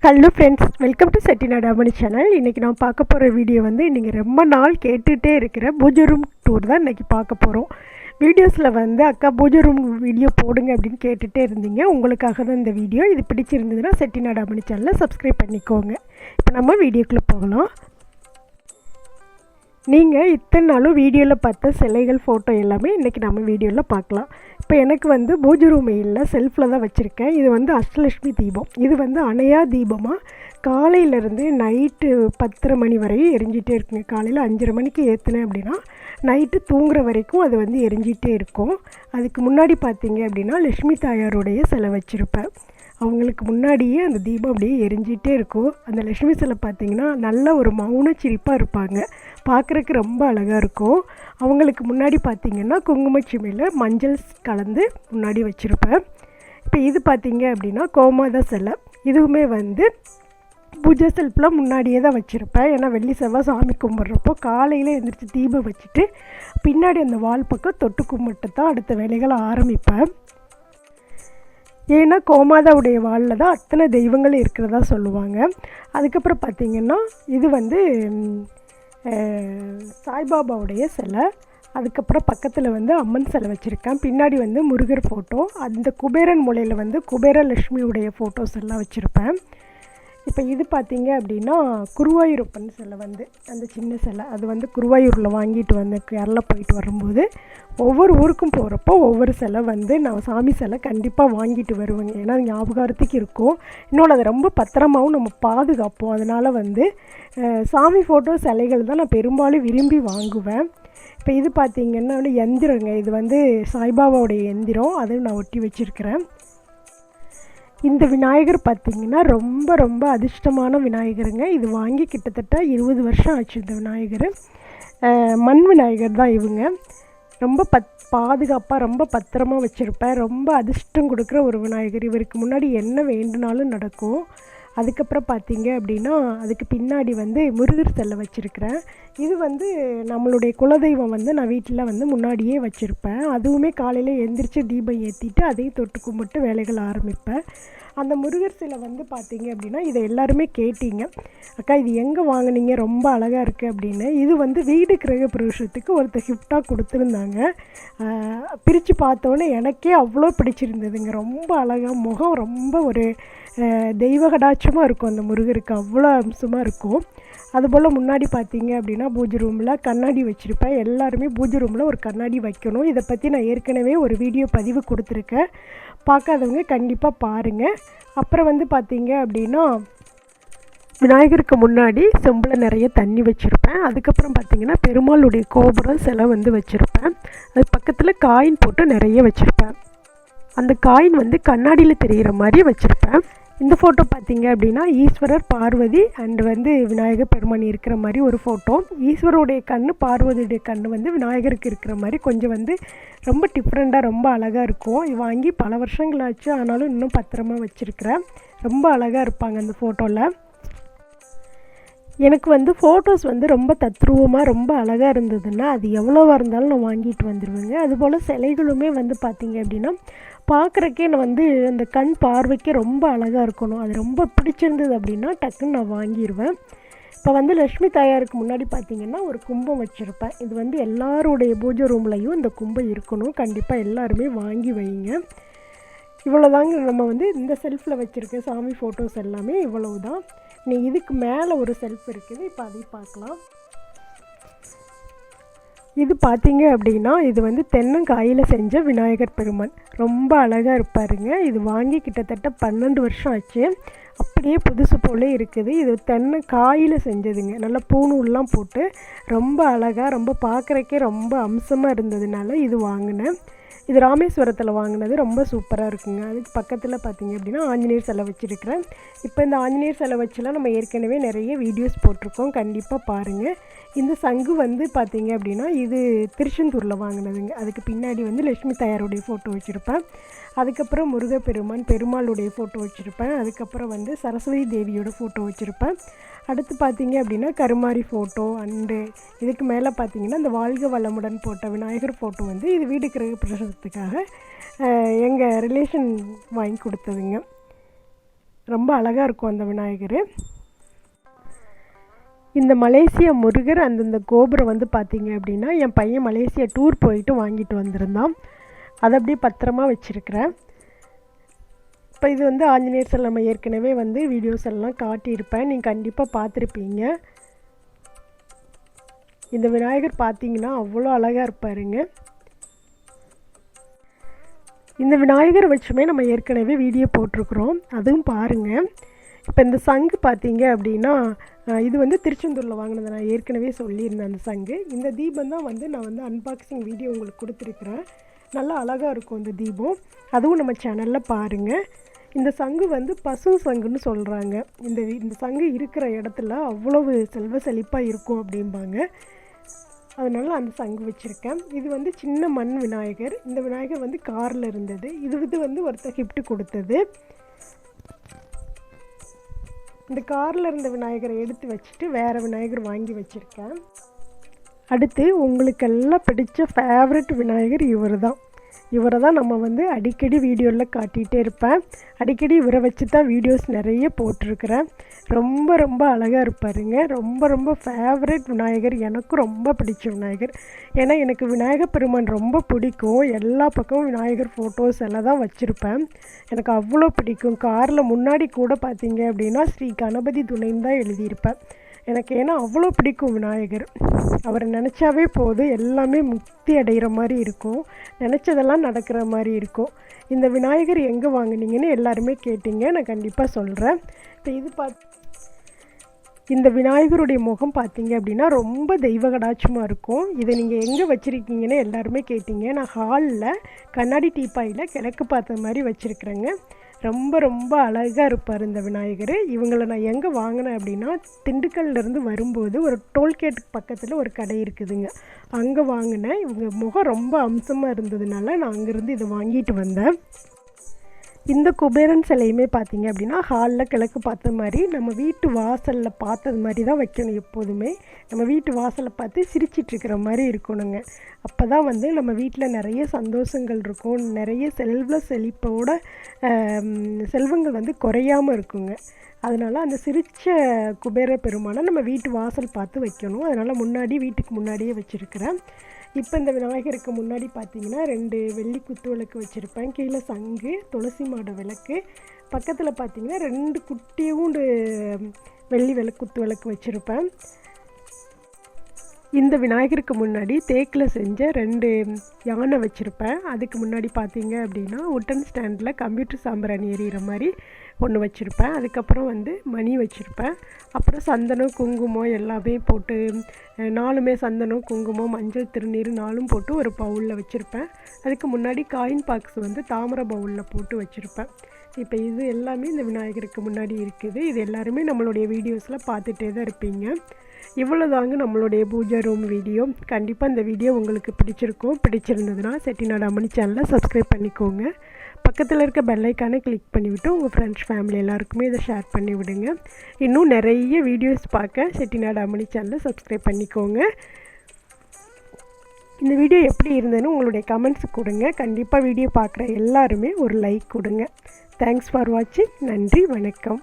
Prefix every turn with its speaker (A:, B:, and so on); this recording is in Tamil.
A: Hello friends, welcome to Chettinad அம்மணி சேனல். இன்றைக்கி நான் பார்க்க போகிற வீடியோ வந்து நீங்கள் ரொம்ப நாள் கேட்டுகிட்டே இருக்கிற பூஜை ரூம் டூர் தான் இன்றைக்கி பார்க்க போகிறோம். வீடியோஸில் வந்து அக்கா பூஜை ரூம் வீடியோ போடுங்க அப்படின்னு கேட்டுகிட்டே இருந்தீங்க. உங்களுக்காக தான் இந்த வீடியோ. இது பிடிச்சிருந்ததுன்னா செட்டிநாடு அம்மணி சேனலை சப்ஸ்கிரைப் பண்ணிக்கோங்க. இப்போ நம்ம வீடியோக்குள்ளே போகலாம். நீங்கள் இத்தனை நாளும் வீடியோவில் பார்த்த சிலைகள் ஃபோட்டோ எல்லாமே இன்றைக்கி நம்ம வீடியோவில் பார்க்கலாம். இப்போ எனக்கு வந்து பூஜை ரூம் இல்லை, செல்ஃபில் தான் வச்சுருக்கேன். இது வந்து அஷ்டலட்சுமி தீபம். இது வந்து அணையா தீபமாக காலையிலேருந்து நைட்டு 10:30 மணி வரையும் எரிஞ்சிட்டே இருக்குங்க. காலையில் 5:30 மணிக்கு ஏற்றினேன் அப்படின்னா நைட்டு தூங்குற வரைக்கும் அது வந்து எரிஞ்சிட்டே இருக்கும். அதுக்கு முன்னாடி பார்த்தீங்க அப்படின்னா லட்சுமி தாயாருடைய சிலை வச்சுருப்பேன். அவங்களுக்கு முன்னாடியே அந்த தீபம் அப்படியே எரிஞ்சிட்டே இருக்கும். அந்த லட்சுமி சிலை பார்த்திங்கன்னா நல்ல ஒரு மௌன சிரிப்பாக இருப்பாங்க. பார்க்குறக்கு ரொம்ப அழகாக இருக்கும். அவங்களுக்கு முன்னாடி பார்த்திங்கன்னா குங்குமச்சிமியில் மஞ்சள் கலந்து முன்னாடி வச்சுருப்பேன். இப்போ இது பார்த்திங்க அப்படின்னா கோமாதா சிலை. இதுவுமே வந்து பூஜை செல்ஃபில் முன்னாடியே தான் வச்சுருப்பேன். ஏன்னா வெள்ளி செவ்வாய் சாமி கும்பிட்றப்போ காலையில் எழுந்திரிச்சு தீபம் வச்சுட்டு பின்னாடி அந்த வால் பக்கம் தொட்டு கும்பிட்டு தான் அடுத்த வேலைகளை ஆரம்பிப்பேன். ஏன்னா கோமாதாவுடைய வாலில் தான் அத்தனை தெய்வங்கள் இருக்கிறதா சொல்லுவாங்க. அதுக்கப்புறம் பார்த்திங்கன்னா இது வந்து சாய்பாபாவுடைய சிலை. அதுக்கப்புறம் பக்கத்தில் வந்து அம்மன் சிலை வச்சுருக்கேன். பின்னாடி வந்து முருகர் ஃபோட்டோ, அந்த குபேரன் மூலையில் வந்து குபேரலட்சுமியுடைய ஃபோட்டோஸ் எல்லாம் வச்சுருப்பேன். இப்போ இது பார்த்திங்க அப்படின்னா குருவாயூரப்பன் சிலை வந்து அந்த சின்ன சிலை, அது வந்து குருவாயூரில் வாங்கிட்டு வந்து கேரளா போயிட்டு வரும்போது ஒவ்வொரு ஊருக்கும் போகிறப்போ ஒவ்வொரு சிலை வந்து நான் சாமி சிலை கண்டிப்பாக வாங்கிட்டு வருவேங்க. ஏன்னா ஞாபகார்த்தத்துக்கு இருக்கும். இன்னொன்று அதை ரொம்ப பத்திரமாகவும் நம்ம பாதுகாப்போம். அதனால் வந்து சாமி ஃபோட்டோ சிலைகள் தான் நான் பெரும்பாலும் விரும்பி வாங்குவேன். இப்போ இது பார்த்திங்கன்னா வந்து எந்திரங்க. இது வந்து சாய்பாபாவுடைய எந்திரம், அதை நான் ஒட்டி வச்சுருக்கிறேன். இந்த விநாயகர் பார்த்திங்கன்னா ரொம்ப ரொம்ப அதிர்ஷ்டமான விநாயகருங்க. இது வாங்கி கிட்டத்தட்ட 20 வருஷம் ஆச்சு. இந்த விநாயகர் மண் விநாயகர் தான். இவங்க ரொம்ப பாதுகாப்பாக ரொம்ப பத்திரமாக வச்சுருப்பேன். ரொம்ப அதிர்ஷ்டம் கொடுக்குற ஒரு விநாயகர். இவருக்கு முன்னாடி என்ன வேண்டுனாலும் நடக்கும். அதுக்கப்புறம் பார்த்திங்க அப்படின்னா அதுக்கு பின்னாடி வந்து முருகர் சிலை வச்சுருக்கிறேன். இது வந்து நம்மளுடைய குலதெய்வம் வந்து நான் வீட்டில் வந்து முன்னாடியே வச்சுருப்பேன். அதுவுமே காலையில் எழுந்திரிச்சு தீபம் ஏற்றிட்டு அதையும் தொட்டு கும்பிட்டு வேலைகள் ஆரம்பிப்பேன். அந்த முருகர் சிலை வந்து பார்த்திங்க அப்படின்னா இதை எல்லாருமே கேட்டீங்க, அக்கா இது எங்கே வாங்கினீங்க, ரொம்ப அழகாக இருக்குது அப்படின்னு. இது வந்து வீடு கிரக பிரவேசத்துக்கு ஒருத்தர் கிஃப்டாக கொடுத்துருந்தாங்க. பிரித்து பார்த்தோன்னே எனக்கே அவ்வளோ பிடிச்சிருந்ததுங்க. ரொம்ப அழகாக முகம் ரொம்ப ஒரு தெய்வ கடாட்சமாக இருக்கும். அந்த முருகருக்கு அவ்வளோ அம்சமாக இருக்கும். அதுபோல் முன்னாடி பார்த்திங்க அப்படின்னா பூஜை ரூமில் கண்ணாடி வச்சுருப்பேன். எல்லாருமே பூஜை ரூமில் ஒரு கண்ணாடி வைக்கணும். இதை பற்றி நான் ஏற்கனவே ஒரு வீடியோ பதிவு கொடுத்துருக்கேன். பார்க்காதவங்க கண்டிப்பாக பாருங்கள். அப்புறம் வந்து பார்த்திங்க அப்படின்னா விநாயகருக்கு முன்னாடி செம்பில் நிறைய தண்ணி வச்சுருப்பேன். அதுக்கப்புறம் பார்த்திங்கன்னா பெருமாளுடைய கோபுரம் சிலை வந்து வச்சுருப்பேன். அது பக்கத்தில் காயின் போட்டு நிறைய வச்சுருப்பேன். அந்த காயின் வந்து கண்ணாடியில் தெரிகிற மாதிரி வச்சுருப்பேன். இந்த ஃபோட்டோ பார்த்திங்க அப்படின்னா ஈஸ்வரர், பார்வதி அண்டு வந்து விநாயகர் பெருமான் இருக்கிற மாதிரி ஒரு ஃபோட்டோ. ஈஸ்வரோடைய கண், பார்வதியுடைய கண் வந்து விநாயகருக்கு இருக்கிற மாதிரி கொஞ்சம் வந்து ரொம்ப டிஃப்ரெண்ட்டாக ரொம்ப அழகாக இருக்கும். இது வாங்கி பல வருஷங்களாச்சு, ஆனாலும் இன்னும் பத்திரமா வச்சுருக்கிறேன். ரொம்ப அழகாக இருப்பாங்க அந்த ஃபோட்டோவில். எனக்கு வந்து ஃபோட்டோஸ் வந்து ரொம்ப தத்ரூபமாக ரொம்ப அழகாக இருந்ததுன்னா அது எவ்வளோவா இருந்தாலும் நான் வாங்கிட்டு வந்துடுவேங்க. அதுபோல் சிலைகளுமே வந்து பார்த்திங்க அப்படின்னா பார்க்குறக்கே நான் வந்து அந்த கண் பார்வைக்கு ரொம்ப அழகாக இருக்கணும். அது ரொம்ப பிடிச்சிருந்தது அப்படின்னா டக்குன்னு நான் வாங்கிடுவேன். இப்போ வந்து லட்சுமி தாயாருக்கு முன்னாடி பார்த்திங்கன்னா ஒரு கும்பம் வச்சுருப்பேன். இது வந்து எல்லாருடைய பூஜை ரூம்லையும் இந்த கும்பம் இருக்கணும். கண்டிப்பாக எல்லாருமே வாங்கி வைங்க. இவ்வளோதாங்க நம்ம வந்து இந்த செல்ஃபில் வச்சுருக்க சாமி ஃபோட்டோஸ் எல்லாமே இவ்வளவு தான். நீ இதுக்கு மேலே ஒரு செல்ஃப் இருக்குது, இப்போ அதையும் பார்க்கலாம். இது பார்த்திங்க அப்படின்னா இது வந்து தென்னங்காயில் செஞ்ச விநாயகர் பெருமான். ரொம்ப அழகாக இருப்பாருங்க. இது வாங்கி கிட்டத்தட்ட 12 வருஷம் ஆச்சு. அப்படியே புதுசு போலே இருக்குது. இது தென்னங்காயில் செஞ்சதுங்க. நல்லா பூணூல்லாம் போட்டு ரொம்ப அழகாக ரொம்ப பார்க்குறக்கே ரொம்ப அம்சமாக இருந்ததுனால இது வாங்கினேன். இது ராமேஸ்வரத்தில் வாங்கினது. ரொம்ப சூப்பராக இருக்குங்க. அதுக்கு பக்கத்தில் பார்த்திங்க அப்படின்னா ஆஞ்சநேயர் சிலை வச்சுருக்கிறேன். இப்போ இந்த ஆஞ்சநேயர் சிலை வச்சுலாம் நம்ம ஏற்கனவே நிறைய வீடியோஸ் போட்டிருக்கோம், கண்டிப்பாக பாருங்கள். இந்த சங்கு வந்து பார்த்திங்க அப்படின்னா இது திருச்செந்தூரில் வாங்கினதுங்க. அதுக்கு பின்னாடி வந்து லட்சுமி தாயாருடைய ஃபோட்டோ வச்சுருப்பேன். அதுக்கப்புறம் முருகப்பெருமான் பெருமாளுடைய ஃபோட்டோ வச்சுருப்பேன். அதுக்கப்புறம் வந்து சரஸ்வதி தேவியோட ஃபோட்டோ வச்சுருப்பேன். அடுத்து பார்த்திங்க அப்படின்னா கருமாரி ஃபோட்டோ அண்டு இதுக்கு மேலே பார்த்திங்கன்னா இந்த வாழ்க வளமுடன் போட்ட விநாயகர் ஃபோட்டோ வந்து இது வீடு கிரக பிரவேசத்துக்காக எங்கள் ரிலேஷன் வாங்கி கொடுத்ததுங்க. ரொம்ப அழகாக இருக்கும் அந்த விநாயகர். இந்த மலேசியா முருகர் அந்தந்த கோபுரம் வந்து பார்த்திங்க அப்படின்னா என் பையன் மலேசியா டூர் போயிட்டு வாங்கிட்டு வந்திருந்தான். அதை அப்படியே பத்திரமா வச்சுருக்கிறேன். இப்போ இது வந்து ஆஞ்சநேயர் சிலை நம்ம ஏற்கனவே வந்து வீடியோஸ் எல்லாம் காட்டியிருப்பேன், நீங்கள் கண்டிப்பாக பார்த்துருப்பீங்க. இந்த விநாயகர் பார்த்தீங்கன்னா அவ்வளோ அழகாக இருப்பாருங்க. இந்த விநாயகர் வச்சுமே நம்ம ஏற்கனவே வீடியோ போட்டிருக்கிறோம், அதுவும் பாருங்கள். இப்போ இந்த சங்கு பார்த்தீங்க அப்படின்னா இது வந்து திருச்செந்தூரில் வாங்கினதை நான் ஏற்கனவே சொல்லியிருந்தேன். அந்த சங்கு, இந்த தீபம் தான் வந்து நான் வந்து அன்பாக்சிங் வீடியோ உங்களுக்கு கொடுத்துருக்குறேன். நல்லா அழகாக இருக்கும் இந்த தீபம், அதுவும் நம்ம சேனலில் பாருங்கள். இந்த சங்கு வந்து பசு சங்குன்னு சொல்கிறாங்க. இந்த சங்கு இருக்கிற இடத்துல அவ்வளவு செல்வ செழிப்பாக இருக்கும் அப்படிம்பாங்க. அதனால் அந்த சங்கு வச்சுருக்கேன். இது வந்து சின்ன மண் விநாயகர். இந்த விநாயகர் வந்து காரில் இருந்தது. இது வந்து ஒருத்தர் கிஃப்ட் கொடுத்தது. இந்த காரில் இருந்த விநாயகரை எடுத்து வச்சுட்டு வேறு விநாயகர் வாங்கி வச்சுருக்கேன். அடுத்து உங்களுக்கெல்லாம் பிடிச்ச ஃபேவரட் விநாயகர் இவரை தான் நம்ம வந்து அடிக்கடி வீடியோவில் காட்டிகிட்டே இருப்பேன். அடிக்கடி இவரை வச்சு தான் வீடியோஸ் நிறைய போட்டிருக்கிறேன். ரொம்ப ரொம்ப அழகாக இருப்பாருங்க. ரொம்ப ரொம்ப ஃபேவரட் விநாயகர், எனக்கும் ரொம்ப பிடிச்ச விநாயகர். ஏன்னா எனக்கு விநாயகர் பெருமான் ரொம்ப பிடிக்கும். எல்லா பக்கமும் விநாயகர் ஃபோட்டோஸ் எல்லாம் தான் வச்சுருப்பேன். எனக்கு அவ்வளோ பிடிக்கும். காரில் முன்னாடி கூட பார்த்தீங்க அப்படின்னா ஸ்ரீ கணபதி துணைன்னு தான் எழுதியிருப்பேன். எனக்கு ஏன்னா அவ்வளோ பிடிக்கும் விநாயகர். அவரை நினச்சாவே போதும், எல்லாமே முக்தி அடைகிற மாதிரி இருக்கும், நினச்சதெல்லாம் நடக்கிற மாதிரி இருக்கும். இந்த விநாயகர் எங்கே வாங்கினீங்கன்னு எல்லாருமே கேட்டிங்க, நான் கண்டிப்பாக சொல்கிறேன். இப்போ இந்த விநாயகருடைய முகம் பார்த்தீங்க அப்படின்னா ரொம்ப தெய்வ கடாட்சமாக இருக்கும். இதை நீங்கள் எங்கே வச்சுருக்கீங்கன்னு எல்லாருமே கேட்டிங்க. நான் ஹாலில் கண்ணாடி டீப்பாயில் கிழக்கு பார்த்த மாதிரி வச்சுருக்குறேங்க. ரொம்ப ரொம்ப அழகாக இருப்பார் இந்த விநாயகர். இவங்களை நான் எங்கே வாங்கினேன் அப்படின்னா திண்டுக்கல்லேருந்து வரும்போது ஒரு டோல்கேட் பக்கத்தில் ஒரு கடை இருக்குதுங்க, அங்கே வாங்கினேன். இவங்க முகம் ரொம்ப அம்சமாக இருந்ததுனால நான் அங்கேருந்து இதை வாங்கிட்டு வந்தேன். இந்த குபேரன் சிலையுமே பார்த்தீங்க அப்படின்னா ஹாலில் கிழக்கு பார்த்த மாதிரி நம்ம வீட்டு வாசலில் பார்த்தது மாதிரி தான் வைக்கணும். எப்போதுமே நம்ம வீட்டு வாசலை பார்த்து சிரிச்சிட்ருக்கிற மாதிரி இருக்கணுங்க. அப்போ தான் வந்து நம்ம வீட்டில் நிறைய சந்தோஷங்கள் இருக்கும், நிறைய செல்வ செல்வங்கள் வந்து குறையாமல் இருக்குங்க. அதனால் அந்த சிரித்த குபேர பெருமானை நம்ம வீட்டு வாசல் பார்த்து வைக்கணும். அதனால் வீட்டுக்கு முன்னாடியே வச்சுருக்கிறேன். இப்போ இந்த விநாயகருக்கு முன்னாடி பார்த்தீங்கன்னா 2 வெள்ளி குத்து விளக்கு வச்சுருப்பேன். கீழே சங்கு, துளசி மாட விளக்கு, பக்கத்தில் பார்த்தீங்கன்னா 2 குட்டியும் வெள்ளி குத்து விளக்கு வச்சுருப்பேன். இந்த விநாயகருக்கு முன்னாடி தேக்கில் செஞ்ச 2 யானை வச்சுருப்பேன். அதுக்கு முன்னாடி பார்த்தீங்க அப்படின்னா உட்டன் ஸ்டாண்டில் கம்ப்யூட்டர் சாம்பிராணி எரியிற மாதிரி ஒன்று வச்சுருப்பேன். அதுக்கப்புறம் வந்து மணி வச்சுருப்பேன். அப்புறம் சந்தனம், குங்குமம் எல்லாமே போட்டு 4மே சந்தனம், குங்குமம், மஞ்சள், திருநீர் 4ம் போட்டு ஒரு பவுலில் வச்சுருப்பேன். அதுக்கு முன்னாடி காயின் பாக்ஸ் வந்து தாமரை பவுலில் போட்டு வச்சுருப்பேன். இப்போ இது எல்லாமே இந்த விநாயகருக்கு முன்னாடி இருக்குது. இது எல்லாருமே நம்மளுடைய வீடியோஸில் பார்த்துட்டே தான் இருப்பீங்க. இவ்வளோதாங்க நம்மளுடைய பூஜா ரூம் வீடியோ. கண்டிப்பாக இந்த வீடியோ உங்களுக்கு பிடிச்சிருந்ததுன்னா செட்டிநாடு அம்மணி சேனலை சப்ஸ்கிரைப் பண்ணிக்கோங்க. பக்கத்தில் இருக்க பெல் ஐக்கானை கிளிக் பண்ணிவிட்டு உங்கள் ஃப்ரெண்ட்ஸ் ஃபேமிலி எல்லாருக்குமே இதை ஷேர் பண்ணி விடுங்க. இன்னும் நிறைய வீடியோஸ் பார்க்க செட்டிநாடு அம்மணி சேனலை சப்ஸ்கிரைப் பண்ணிக்கோங்க. இந்த வீடியோ எப்படி இருந்ததுன்னு உங்களுடைய கமெண்ட்ஸ் கொடுங்க. கண்டிப்பாக வீடியோ பார்க்குற எல்லாருமே ஒரு லைக் கொடுங்க. தேங்க்ஸ் ஃபார் வாட்சிங். நன்றி, வணக்கம்.